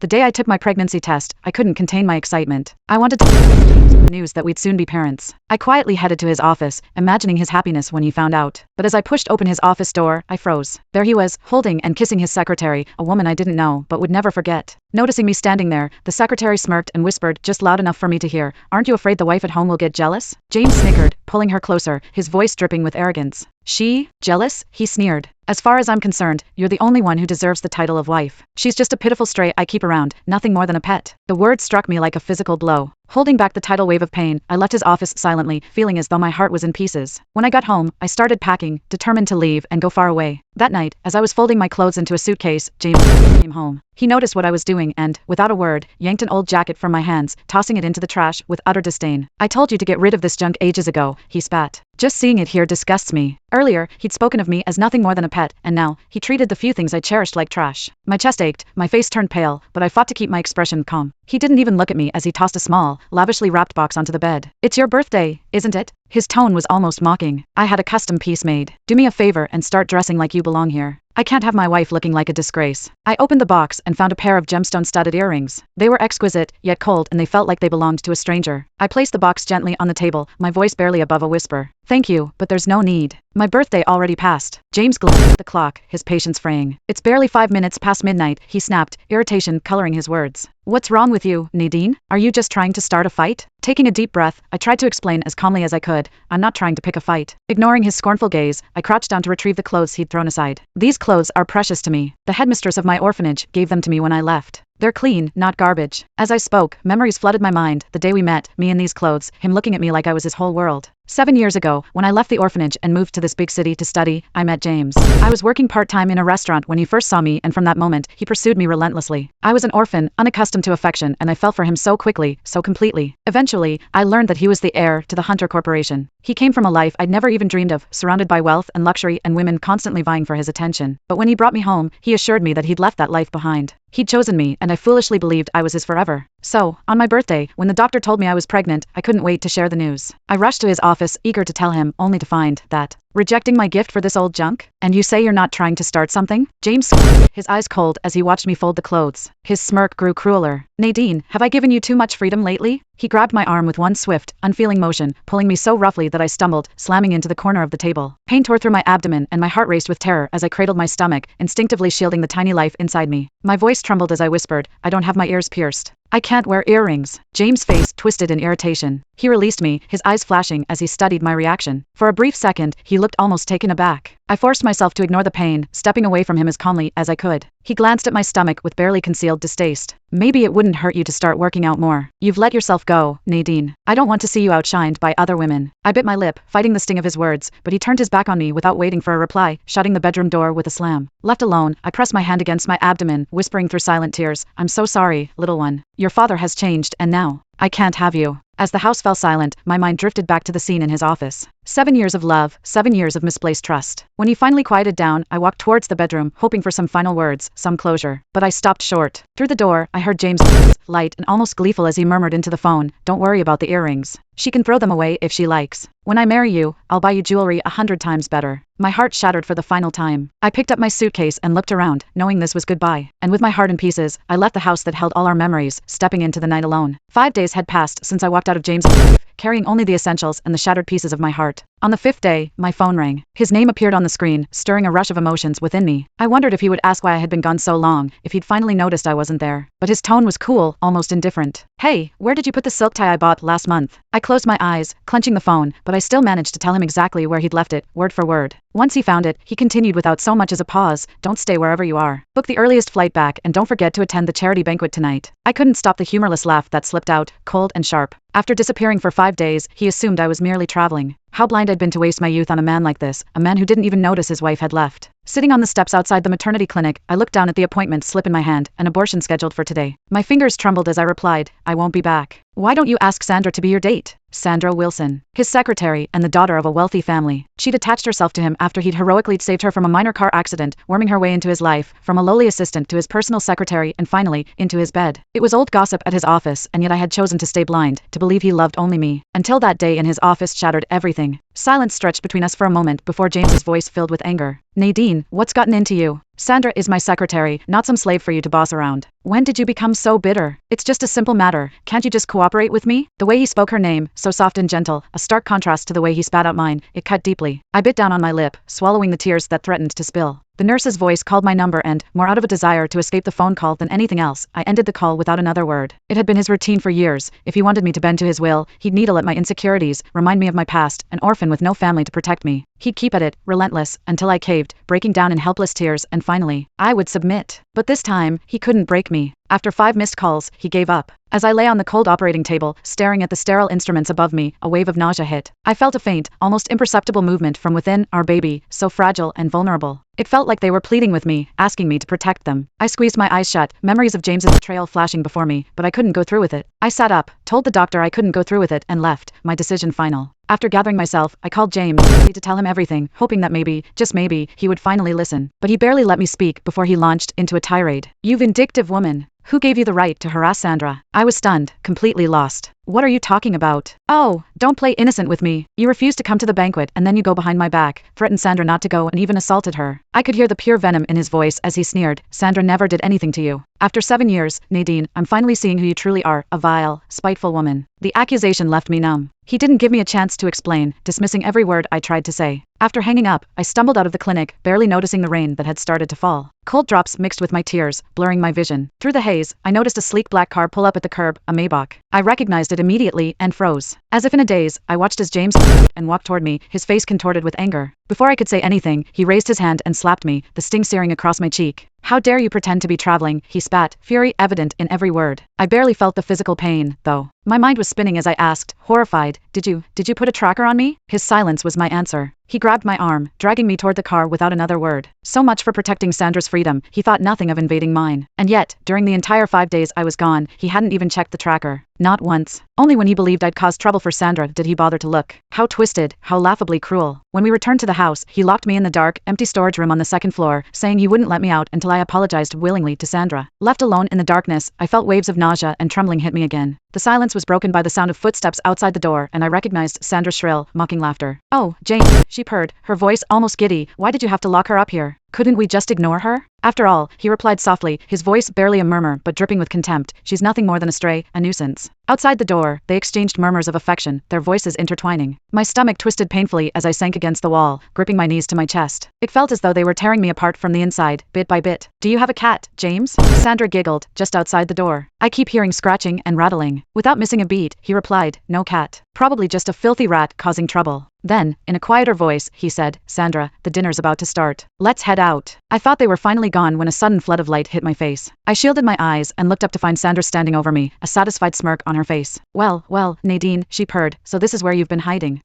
The day I took my pregnancy test, I couldn't contain my excitement. I wanted to tell James the news that we'd soon be parents. I quietly headed to his office, imagining his happiness when he found out. But as I pushed open his office door, I froze. There he was, holding and kissing his secretary, a woman I didn't know but would never forget. Noticing me standing there, the secretary smirked and whispered just loud enough for me to hear, "Aren't you afraid the wife at home will get jealous?" James snickered, pulling her closer, his voice dripping with arrogance. "She? Jealous?" he sneered. "As far as I'm concerned, you're the only one who deserves the title of wife. She's just a pitiful stray I keep around, nothing more than a pet." The word struck me like a physical blow. Holding back the tidal wave of pain, I left his office silently, feeling as though my heart was in pieces. When I got home, I started packing, determined to leave and go far away. That night, as I was folding my clothes into a suitcase, James came home. He noticed what I was doing and, without a word, yanked an old jacket from my hands, tossing it into the trash with utter disdain. "I told you to get rid of this junk ages ago," he spat. "Just seeing it here disgusts me." Earlier, he'd spoken of me as nothing more than a pet, and now, he treated the few things I cherished like trash. My chest ached, my face turned pale, but I fought to keep my expression calm. He didn't even look at me as he tossed a small, lavishly wrapped box onto the bed. "It's your birthday, isn't it?" His tone was almost mocking. "I had a custom piece made. Do me a favor and start dressing like you belong here. I can't have my wife looking like a disgrace." I opened the box and found a pair of gemstone-studded earrings. They were exquisite, yet cold, and they felt like they belonged to a stranger. I placed the box gently on the table, my voice barely above a whisper. "Thank you, but there's no need. My birthday already passed." James glanced at the clock, his patience fraying. "It's barely 5 minutes past midnight," he snapped, irritation coloring his words. "What's wrong with you, Nadine? Are you just trying to start a fight?" Taking a deep breath, I tried to explain as calmly as I could, "I'm not trying to pick a fight." Ignoring his scornful gaze, I crouched down to retrieve the clothes he'd thrown aside. "These clothes are precious to me. The headmistress of my orphanage gave them to me when I left. They're clean, not garbage." As I spoke, memories flooded my mind, the day we met, me in these clothes, him looking at me like I was his whole world. 7 years ago, when I left the orphanage and moved to this big city to study, I met James. I was working part-time in a restaurant when he first saw me, and from that moment, he pursued me relentlessly. I was an orphan, unaccustomed to affection, and I fell for him so quickly, so completely. Eventually, I learned that he was the heir to the Hunter Corporation. He came from a life I'd never even dreamed of, surrounded by wealth and luxury and women constantly vying for his attention. But when he brought me home, he assured me that he'd left that life behind. He'd chosen me, and I foolishly believed I was his forever. So, on my birthday, when the doctor told me I was pregnant, I couldn't wait to share the news. I rushed to his office, eager to tell him, only to find that rejecting my gift for this old junk? "And you say you're not trying to start something?" James squirmed, his eyes cold as he watched me fold the clothes. His smirk grew crueler. "Nadine, have I given you too much freedom lately?" He grabbed my arm with one swift, unfeeling motion, pulling me so roughly that I stumbled, slamming into the corner of the table. Pain tore through my abdomen and my heart raced with terror as I cradled my stomach, instinctively shielding the tiny life inside me. My voice trembled as I whispered, "I don't have my ears pierced. I can't wear earrings." James' face twisted in irritation. He released me, his eyes flashing as he studied my reaction. For a brief second, he looked almost taken aback. I forced myself to ignore the pain, stepping away from him as calmly as I could. He glanced at my stomach with barely concealed distaste. "Maybe it wouldn't hurt you to start working out more. You've let yourself go, Nadine. I don't want to see you outshined by other women." I bit my lip, fighting the sting of his words, but he turned his back on me without waiting for a reply, shutting the bedroom door with a slam. Left alone, I pressed my hand against my abdomen, whispering through silent tears, "I'm so sorry, little one. Your father has changed, and now, I can't have you." As the house fell silent, my mind drifted back to the scene in his office. 7 years of love, 7 years of misplaced trust. When he finally quieted down, I walked towards the bedroom, hoping for some final words, some closure. But I stopped short. Through the door, I heard James' voice, light and almost gleeful as he murmured into the phone, "Don't worry about the earrings. She can throw them away if she likes. When I marry you, I'll buy you jewelry 100 times better." My heart shattered for the final time. I picked up my suitcase and looked around, knowing this was goodbye. And with my heart in pieces, I left the house that held all our memories, stepping into the night alone. 5 days had passed since I walked out of James' life, carrying only the essentials and the shattered pieces of my heart. On the 5th day, my phone rang. His name appeared on the screen, stirring a rush of emotions within me. I wondered if he would ask why I had been gone so long, if he'd finally noticed I wasn't there. But his tone was cool, almost indifferent. "Hey, where did you put the silk tie I bought last month?" I closed my eyes, clenching the phone, but I still managed to tell him exactly where he'd left it, word for word. Once he found it, he continued without so much as a pause, "Don't stay wherever you are. Book the earliest flight back and don't forget to attend the charity banquet tonight." I couldn't stop the humorless laugh that slipped out, cold and sharp. After disappearing for 5 days, he assumed I was merely traveling. How blind I'd been to waste my youth on a man like this, a man who didn't even notice his wife had left. Sitting on the steps outside the maternity clinic, I looked down at the appointment slip in my hand, an abortion scheduled for today. My fingers trembled as I replied, "I won't be back." "Why don't you ask Sandra to be your date?" Sandra Wilson. His secretary, and the daughter of a wealthy family. She'd attached herself to him after he'd heroically saved her from a minor car accident, worming her way into his life, from a lowly assistant to his personal secretary and finally, into his bed. It was old gossip at his office, and yet I had chosen to stay blind, to believe he loved only me. Until that day in his office shattered everything. Silence stretched between us for a moment before James's voice filled with anger. "Nadine, what's gotten into you? Sandra is my secretary, not some slave for you to boss around. When did you become so bitter? It's just a simple matter. Can't you just cooperate with me? The way he spoke her name, so soft and gentle, a stark contrast to the way he spat out mine, it cut deeply. I bit down on my lip, swallowing the tears that threatened to spill. The nurse's voice called my number and, more out of a desire to escape the phone call than anything else, I ended the call without another word. It had been his routine for years. If he wanted me to bend to his will, he'd needle at my insecurities, remind me of my past, an orphan with no family to protect me. He'd keep at it, relentless, until I caved, breaking down in helpless tears, and finally, I would submit. But this time, he couldn't break me. After 5 missed calls, he gave up. As I lay on the cold operating table, staring at the sterile instruments above me, a wave of nausea hit. I felt a faint, almost imperceptible movement from within, our baby, so fragile and vulnerable. It felt like they were pleading with me, asking me to protect them. I squeezed my eyes shut, memories of James's betrayal flashing before me, but I couldn't go through with it. I sat up, told the doctor I couldn't go through with it, and left, my decision final. After gathering myself, I called James, ready to tell him everything, hoping that maybe, just maybe, he would finally listen. But he barely let me speak before he launched into a tirade. "You vindictive woman! Who gave you the right to harass Sandra?" I was stunned, completely lost. "What are you talking about?" "Oh, don't play innocent with me. You refused to come to the banquet and then you go behind my back, threatened Sandra not to go and even assaulted her." I could hear the pure venom in his voice as he sneered. "Sandra never did anything to you. After 7 years, Nadine, I'm finally seeing who you truly are, a vile, spiteful woman." The accusation left me numb. He didn't give me a chance to explain, dismissing every word I tried to say. After hanging up, I stumbled out of the clinic, barely noticing the rain that had started to fall. Cold drops mixed with my tears, blurring my vision. Through the haze, I noticed a sleek black car pull up at the curb, a Maybach. I recognized it immediately and froze. As if in a daze, I watched as James and walked toward me, his face contorted with anger. Before I could say anything, he raised his hand and slapped me, the sting searing across my cheek. "How dare you pretend to be traveling," he spat, fury evident in every word. I barely felt the physical pain, though. My mind was spinning as I asked, horrified, Did you put a tracker on me?" His silence was my answer. He grabbed my arm, dragging me toward the car without another word. So much for protecting Sandra's freedom, he thought nothing of invading mine. And yet, during the entire 5 days I was gone, he hadn't even checked the tracker. Not once. Only when he believed I'd caused trouble for Sandra did he bother to look. How twisted, how laughably cruel. When we returned to the house, he locked me in the dark, empty storage room on the 2nd floor, saying he wouldn't let me out until I apologized willingly to Sandra. Left alone in the darkness, I felt waves of nausea and trembling hit me again. The silence was broken by the sound of footsteps outside the door, and I recognized Sandra's shrill, mocking laughter. "Oh, Jane," she purred, her voice almost giddy. "Why did you have to lock her up here? Couldn't we just ignore her?" "After all," he replied softly, his voice barely a murmur but dripping with contempt, "she's nothing more than a stray, a nuisance." Outside the door, they exchanged murmurs of affection, their voices intertwining. My stomach twisted painfully as I sank against the wall, gripping my knees to my chest. It felt as though they were tearing me apart from the inside, bit by bit. "Do you have a cat, James?" Sandra giggled, just outside the door. "I keep hearing scratching and rattling." Without missing a beat, he replied, "No cat. Probably just a filthy rat causing trouble." Then, in a quieter voice, he said, "Sandra, the dinner's about to start. Let's head out." I thought they were finally gone when a sudden flood of light hit my face. I shielded my eyes and looked up to find Sandra standing over me, a satisfied smirk on her face. Well, Nadine," she purred, "so this is where you've been hiding."